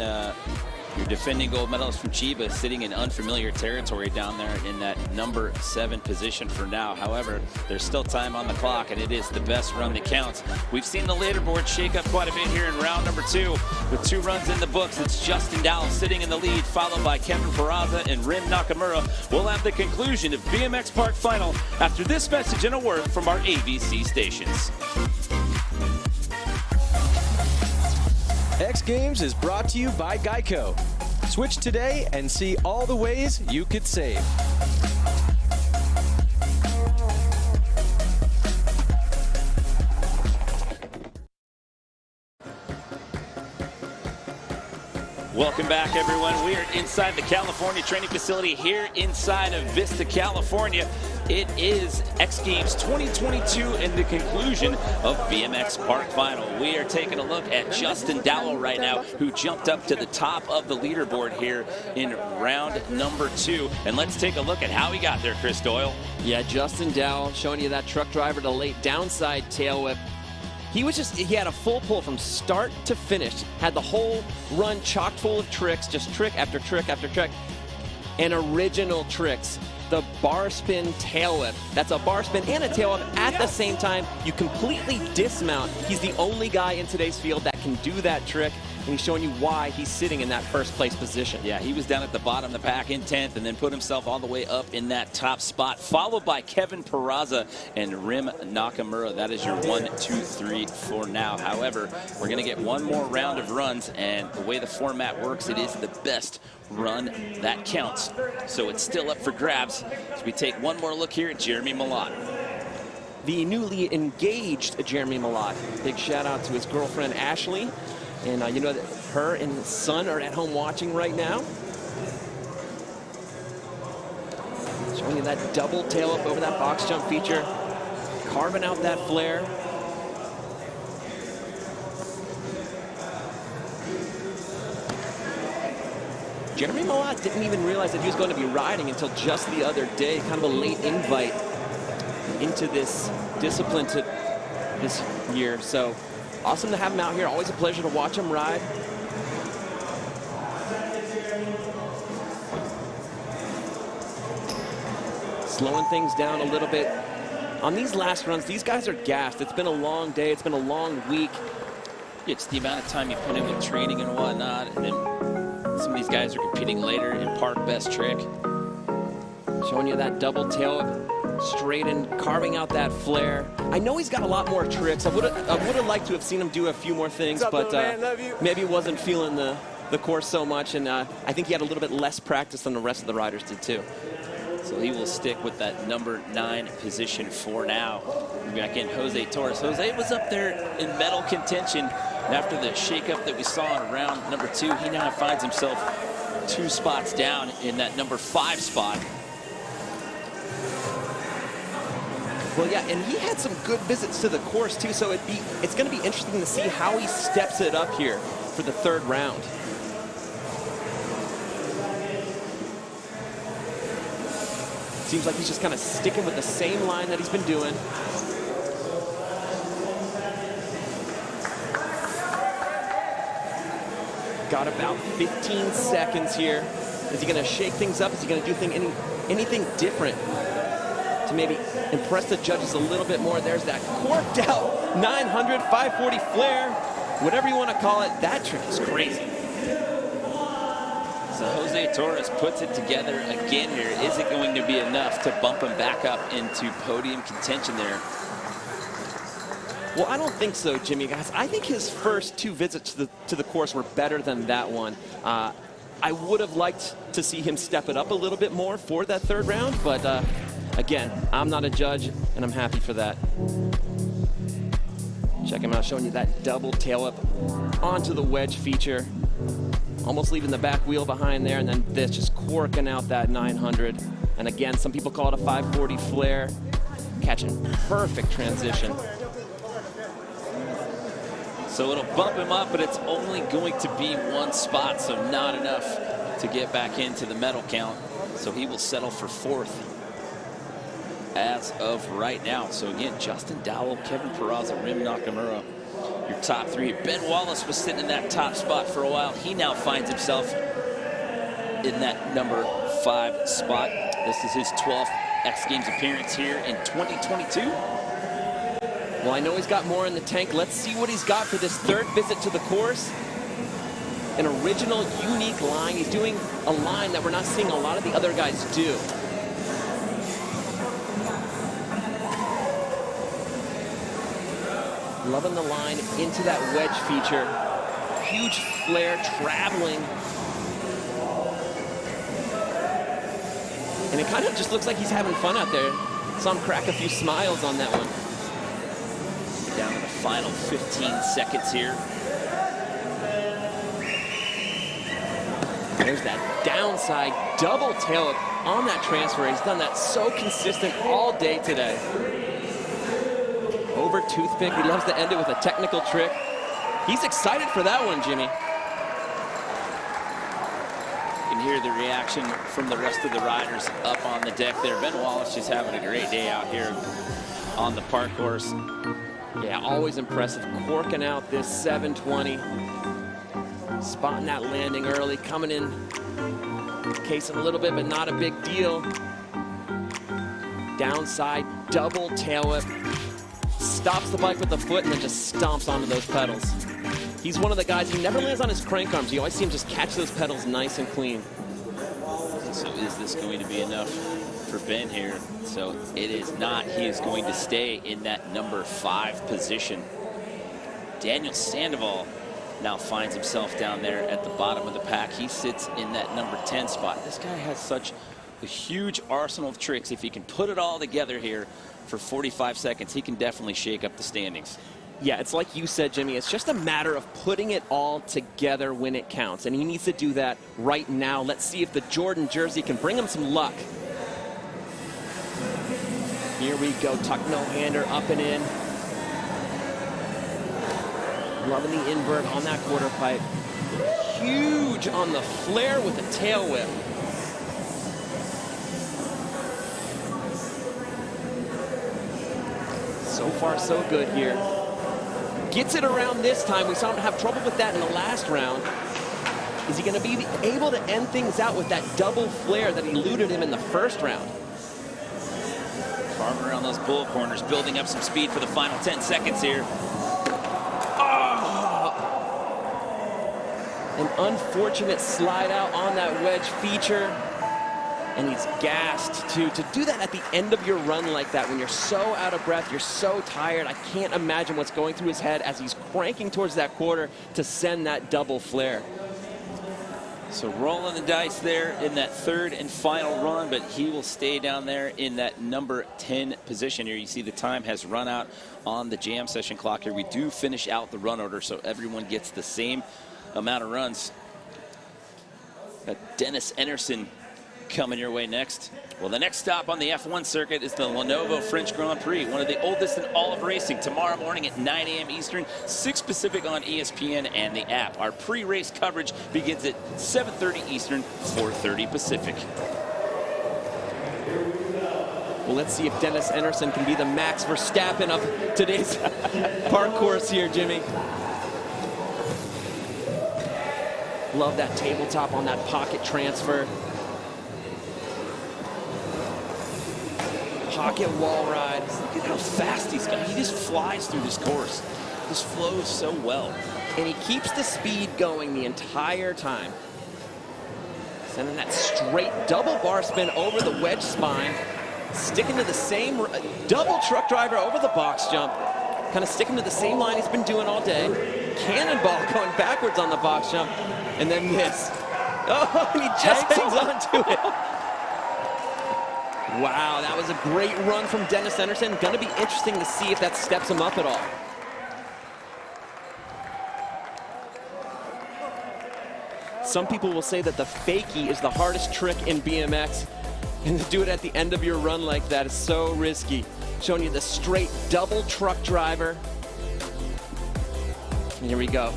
your defending gold medalist from Chiba sitting in unfamiliar territory down there in that number 7 position for now. However, there's still time on the clock, and it is the best run that counts. We've seen the leaderboard shake up quite a bit here in round number 2 with 2 runs in the books. It's Justin Dowell sitting in the lead, followed by 𝗦𝗢𝗖𝗜𝗔𝗜𝗏 and 𝗦𝗢𝗔𝗏. We'll have the conclusion of BMX Park Final after this message and a word from our ABC stations. X Games is brought to you by Geico. Switch today and see all the ways you could save. Welcome back, everyone. We are inside the California training facility here inside of Vista, California. It is X Games 2022 and the conclusion of BMX Park Final. We are taking a look at Justin Dowell right now, who jumped up to the top of the leaderboard here in round number 2. And let's take a look at how he got there, Chris Doyle. Yeah, Justin Dowell showing you that truck driver to late downside tail whip. He had a full pull from start to finish. Had the whole run chock full of tricks, just trick after trick after trick. And original tricks. The bar spin tail whip. That's a bar spin and a tail whip at the same time. You completely dismount. He's the only guy in today's field that can do that trick, and he's showing you why he's sitting in that first place position. Yeah, he was down at the bottom of the pack in 10th and then put himself all the way up in that top spot, followed by 𝗦𝗢𝗚𝗔 and 𝗦𝗢𝗖𝗜𝗔𝗜𝗏. That is your 1, 2, 3 for now. However, we're going to get one more round of runs, and the way the format works, it is the best run that counts. So it's still up for grabs as we take one more look here at 𝗦𝗢𝗖𝗓𝗏. The newly engaged 𝗦𝗢𝗖𝗓𝗏. Big shout out to his girlfriend Ashley. And you know that her and his son are at home watching right now. Showing you that double tail up over that box jump feature. Carving out that flare. 𝗦𝗢𝗖𝗓𝗏 didn't even realize that he was going to be riding until just the other day. Kind of a late invite into this discipline this year. So awesome to have him out here. Always a pleasure to watch him ride. Slowing things down a little bit. On these last runs, these guys are gassed. It's been a long day. It's been a long week. It's the amount of time you put in with training and whatnot, and then some of these guys are competing later in park best trick. Showing you that double tail whip, straight in, carving out that flare. I know he's got a lot more tricks. I would have liked to have seen him do a few more things, but maybe wasn't feeling the course so much, and I think he had a little bit less practice than the rest of the riders did too. So he will stick with that number 9 position for now. We're back in Jose Torres. Jose was up there in medal contention, and after the shakeup that we saw in round number 2, he now finds himself 2 spots down in that number 5 spot. Well, yeah, and he had some good visits to the course too, so it's going to be interesting to see how he steps it up here for the 3rd round. Seems like he's just kind of sticking with the same line that he's been doing. Got about 15 seconds here. Is he going to shake things up? Is he going to do anything different to maybe impress the judges a little bit more? There's that corked out 900, 540 flare, whatever you want to call it. That trick is crazy. So Jose Torres puts it together again here. Is it going to be enough to bump him back up into podium contention there? Well, I don't think so, Jimmy, guys. I think his first 2 visits to the course were better than that one. I would have liked to see him step it up a little bit more for that 3rd round, but again, I'm not a judge, and I'm happy for that. Check him out, showing you that double tail up onto the wedge feature. Almost leaving the back wheel behind there, and then this just corking out that 900. And again, some people call it a 540 flare. Catching perfect transition. So it'll bump him up, but it's only going to be 1 spot, so not enough to get back into the medal count. So he will settle for 4th as of right now. So again, Justin Dowell, 𝗦𝗢𝗚𝗔, 𝗦𝗢𝗖𝗓𝗏, your top 3. Ben Wallace was sitting in that top spot for a while. He now finds himself in that number 5 spot. This is his 12th X Games appearance here in 2022. Well, I know he's got more in the tank. Let's see what he's got for this 3rd visit to the course. An original, unique line. He's doing a line that we're not seeing a lot of the other guys do. Loving the line into that wedge feature. Huge flare traveling. And it kind of just looks like he's having fun out there. Saw him crack a few smiles on that one. Down to the final 15 seconds here. There's that downside double tail on that transfer. He's done that so consistent all day today. Over toothpick. He loves to end it with a technical trick. He's excited for that one, Jimmy. You can hear the reaction from the rest of the riders up on the deck there. Ben Wallace just having a great day out here on the park course. Yeah, always impressive. Corking out this 720. Spotting that landing early, coming in, casing a little bit, but not a big deal. Downside, double tail whip. Stops the bike with the foot and then just stomps onto those pedals. He's one of the guys, he never lands on his crank arms. You always see him just catch those pedals nice and clean. So is this going to be enough for Ben here? So it is not. He is going to stay in that number 5 position. Daniel Sandoval now finds himself down there at the bottom of the pack. He sits in that number 10 spot. This guy has such a huge arsenal of tricks. If he can put it all together here for 45 seconds, he can definitely shake up the standings. Yeah, it's like you said, Jimmy, it's just a matter of putting it all together when it counts, and he needs to do that right now. Let's see if the Jordan jersey can bring him some luck. Here we go, tuck no-hander up and in. Loving the invert on that quarter pipe. Huge on the flare with a tail whip. So far, so good here. Gets it around this time. We saw him have trouble with that in the last round. Is he going to be able to end things out with that double flare that eluded him in the first round? Farming around those bull corners, building up some speed for the final 10 seconds here. An unfortunate slide out on that wedge feature. And he's gassed too. To do that at the end of your run like that, when you're so out of breath, you're so tired, I can't imagine what's going through his head as he's cranking towards that quarter to send that double flare. So rolling the dice there in that 3rd and final run, but he will stay down there in that number 10 position here. You see the time has run out on the jam session clock here. We do finish out the run order, so everyone gets the same amount of runs. Got Dennis Enerson coming your way next. Well, the next stop on the F1 circuit is the Lenovo French Grand Prix, one of the oldest in all of racing. Tomorrow morning at 9 a.m. Eastern, 6 Pacific on ESPN and the app. Our pre-race coverage begins at 7:30 Eastern, 4:30 Pacific. Well, let's see if Dennis Enerson can be the Max Verstappen of today's park course here, Jimmy. Love that tabletop on that pocket transfer. Pocket wall ride. Look at how fast he's got. He just flies through this course. Just flows so well. And he keeps the speed going the entire time. Sending that straight double bar spin over the wedge spine. Sticking to the same double truck driver over the box jump. Kind of sticking to the same line he's been doing all day. Cannonball going backwards on the box jump. And then this. Oh, and he just hangs on to it. Wow, that was a great run from Dennis Enerson. Going to be interesting to see if that steps him up at all. Some people will say that the fakie is the hardest trick in BMX. And to do it at the end of your run like that is so risky. Showing you the straight double truck driver. And here we go.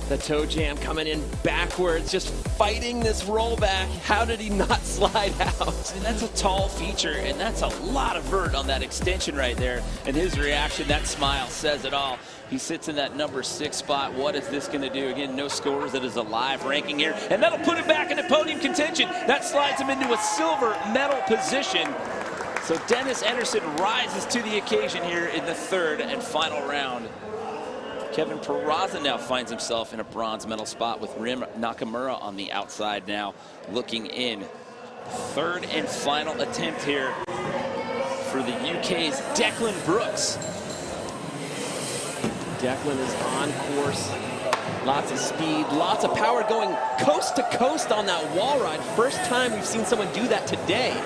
The toe jam coming in backwards, just fighting this rollback. How did he not slide out? And that's a tall feature, and that's a lot of vert on that extension right there. And his reaction, that smile, says it all. He sits in that number 6 spot. What is this going to do? Again, no scores. That is a live ranking here. And that'll put him back into podium contention. That slides him into a silver medal position. So Dennis Enerson rises to the occasion here in the 3rd and final round. Kevin Peraza now finds himself in a bronze medal spot with Rim Nakamura on the outside now looking in. 3rd and final attempt here for the UK's Declan Brooks. Declan is on course. Lots of speed, lots of power, going coast to coast on that wall ride. First time we've seen someone do that today.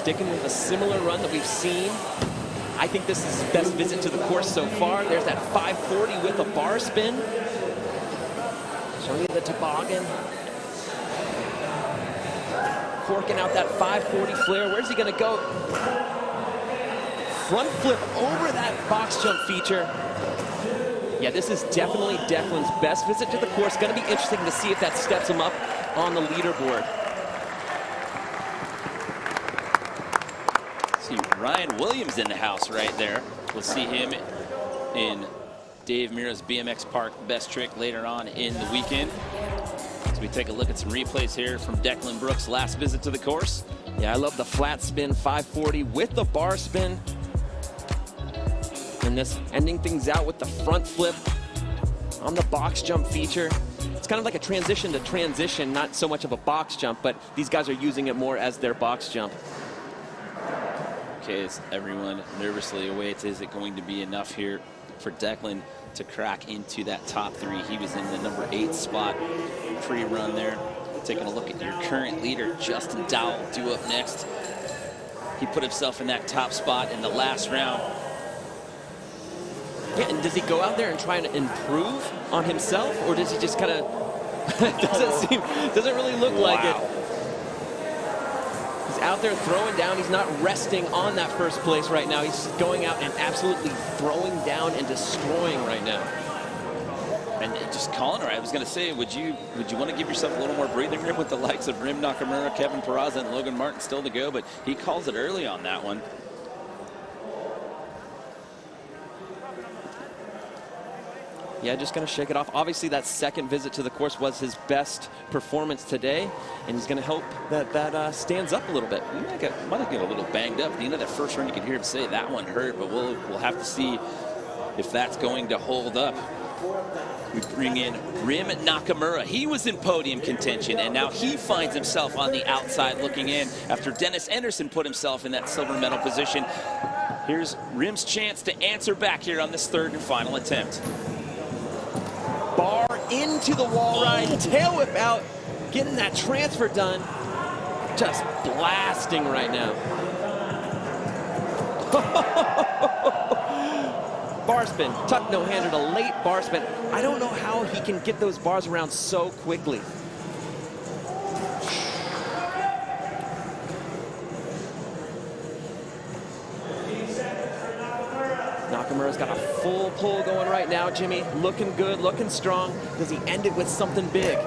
sticking with a similar run that we've seen. I think this is his best visit to the course so far. There's that 540 with a bar spin. Showing you the toboggan. Corking out that 540 flare. Where's he gonna go? Front flip over that box jump feature. Yeah, this is definitely Declan's best visit to the course. Gonna be interesting to see if that steps him up on the leaderboard. See Ryan Williams in the house right there. We'll see him in Dave Mira's BMX Park Best Trick later on in the weekend. As we take a look at some replays here from Declan Brooks' last visit to the course. Yeah, I love the flat spin 540 with the bar spin. And this ending things out with the front flip on the box jump feature. It's kind of like a transition to transition, not so much of a box jump, but these guys are using it more as their box jump. Okay, as everyone nervously awaits, is it going to be enough here for Declan to crack into that top 3? He was in the number 8 spot pre-run there. Taking a look at your current leader, Justin Dowell, due up next. He put himself in that top spot in the last round. Yeah, and does he go out there and try and improve on himself, or does he just kind of doesn't really look like it? He's out there throwing down. He's not resting on that first place right now. He's going out and absolutely throwing down and destroying right now. And just calling her, I was going to say, would you want to give yourself a little more breathing room with the likes of Rim Nakamura, Kevin Peraza, and Logan Martin still to go? But he calls it early on that one. Yeah, just going to shake it off. Obviously, that second visit to the course was his best performance today, and he's going to hope that that stands up a little bit. He might get a little banged up. You know, that first run you could hear him say that one hurt, but we'll have to see if that's going to hold up. We bring in Rim Nakamura. He was in podium contention, and now he finds himself on the outside looking in after Dennis Anderson put himself in that silver medal position. Here's Rim's chance to answer back here on this third and final attempt. Bar into the wall ride, tail whip out, getting that transfer done. Just blasting right now. Bar spin, tuck no-handed, a late bar spin. I don't know how he can get those bars around so quickly. Nakamura's got a full pull going right now, Jimmy. Looking good, looking strong. Does he end it with something big?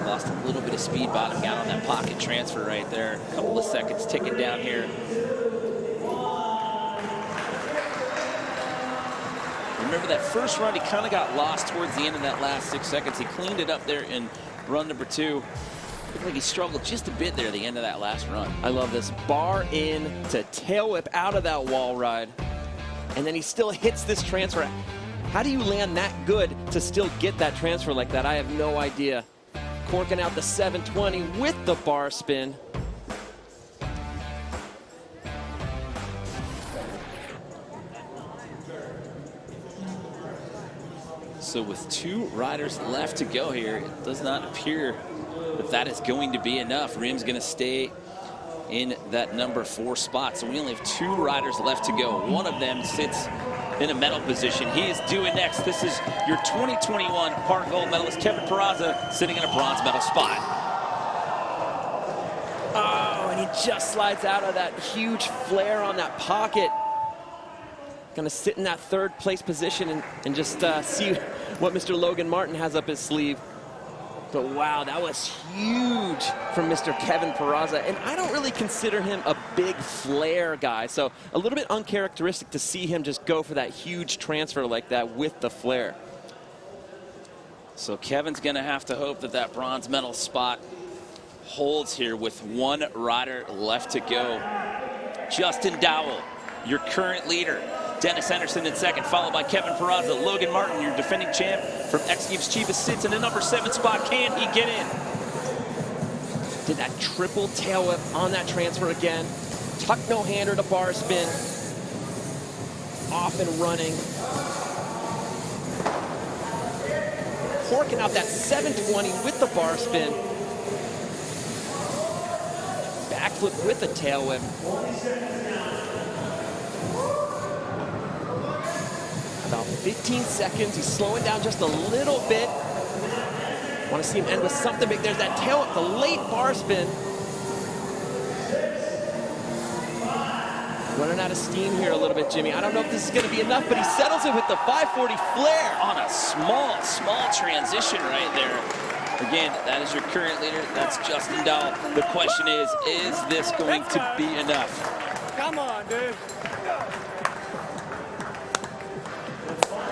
Lost a little bit of speed, bottom out on that pocket transfer right there. A couple of seconds ticking down here. Remember that first run, he kind of got lost towards the end of that last 6 seconds. He cleaned it up there in run number 2. Looked like he struggled just a bit there at the end of that last run. I love this. Bar in to tail whip out of that wall ride. And then he still hits this transfer. How do you land that good to still get that transfer like that? I have no idea. Corking out the 720 with the bar spin. So with 2 riders left to go here, it does not appear that that is going to be enough. Rim's going to stay in that number 4 spot. So we only have 2 riders left to go. One of them sits in a medal position. He is due in next. This is your 2021 Park Gold medalist, Kevin Peraza, sitting in a bronze medal spot. Oh, and he just slides out of that huge flare on that pocket. Gonna sit in that 3rd place position and just see what Mr. Logan Martin has up his sleeve. But wow, that was huge from Mr. Kevin Peraza. And I don't really consider him a big flare guy. So a little bit uncharacteristic to see him just go for that huge transfer like that with the flare. So Kevin's gonna have to hope that that bronze medal spot holds here with 1 rider left to go. Justin Dowell, your current leader. Dennis Anderson in 2nd, followed by Kevin Peraza. Logan Martin, your defending champ from X Games Chiba, sits in the number 7 spot. Can he get in? Did that triple tail whip on that transfer again. Tuck no-hander to bar spin. Off and running. Corking out that 720 with the bar spin. backflip with a tail whip. About 15 seconds. He's slowing down just a little bit. Want to see him end with something big. There's that tail whip, the late bar spin. Running out of steam here a little bit, Jimmy. I don't know if this is going to be enough, but he settles it with the 540 flare. On a small transition right there. Again, that is your current leader. That's Justin Dowell. The question is this going to be enough? Come on, dude.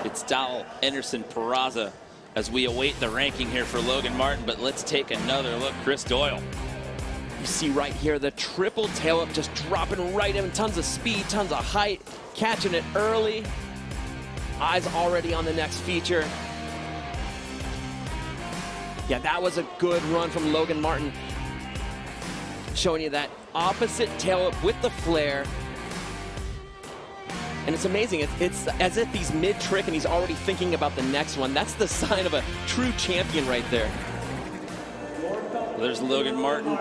It's Dowell, Anderson, Peraza as we await the ranking here for Logan Martin. But let's take another look. Chris Doyle. You see right here the triple tail up just dropping right in. Tons of speed, tons of height, catching it early. Eyes already on the next feature. Yeah, that was a good run from Logan Martin. Showing you that opposite tail up with the flare. And it's amazing. It's as if he's mid-trick and he's already thinking about the next one. That's the sign of a true champion right there. Well, there's Logan Martin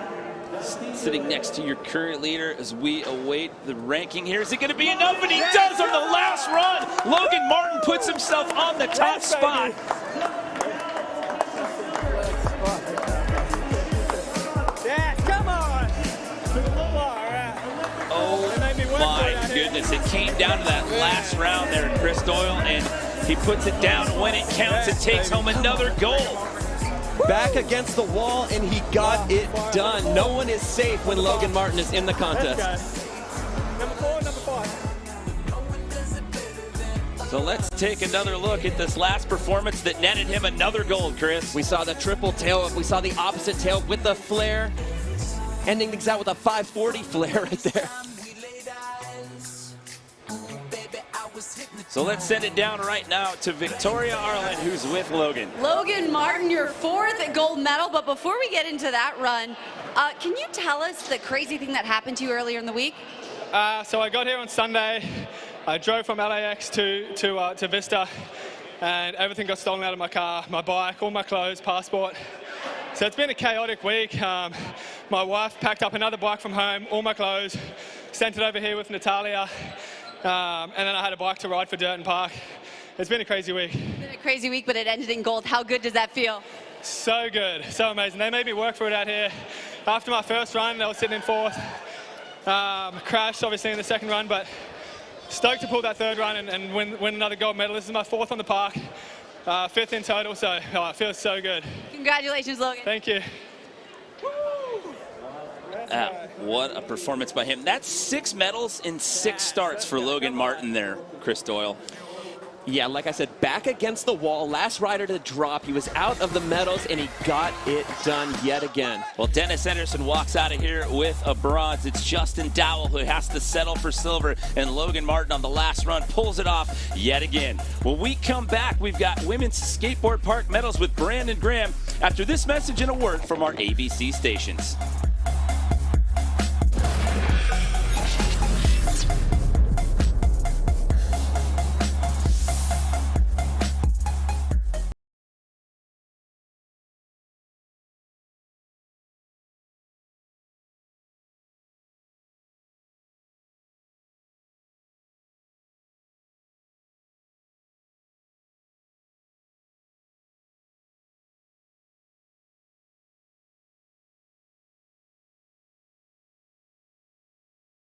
sitting next to your current leader as we await the ranking here. Is it going to be enough? And he does on the last run. Logan Martin puts himself on the top spot. My goodness, it came down to that last round there, Chris Doyle, and he puts it down when it counts and takes home another gold. Back against the wall, and he got it done. No one is safe when Logan Martin is in the contest. Number 4, number 5. So let's take another look at this last performance that netted him another gold, Chris. We saw the triple tail up. We saw the opposite tail with the flare. Ending things out with a 540 flare right there. So let's send it down right now to Victoria Arlen, who's with Logan. Logan Martin, your 4th gold medal. But before we get into that run, can you tell us the crazy thing that happened to you earlier in the week? So I got here on Sunday. I drove from LAX to Vista, and everything got stolen out of my car, my bike, all my clothes, passport. So it's been a chaotic week. My wife packed up another bike from home, all my clothes, sent it over here with Natalia. And then I had a bike to ride for Durton Park. It's been a crazy week. It's been a crazy week, but it ended in gold. How good does that feel? So good, so amazing. They made me work for it out here. After my first run, I was sitting in 4th. Crashed, obviously, in the 2nd run, but stoked to pull that 3rd run and win another gold medal. This is my 4th on the park, 5th in total, so it feels so good. Congratulations, Logan. Thank you. What a performance by him. That's 6 medals in 6 starts for Logan Martin there, Chris Doyle. Yeah, like I said, back against the wall, last rider to drop. He was out of the medals, and he got it done yet again. Well, Dennis Anderson walks out of here with a bronze. It's Justin Dowell who has to settle for silver, and Logan Martin on the last run pulls it off yet again. When we come back, we've got women's skateboard park medals with Brandon Graham after this message and a word from our ABC stations.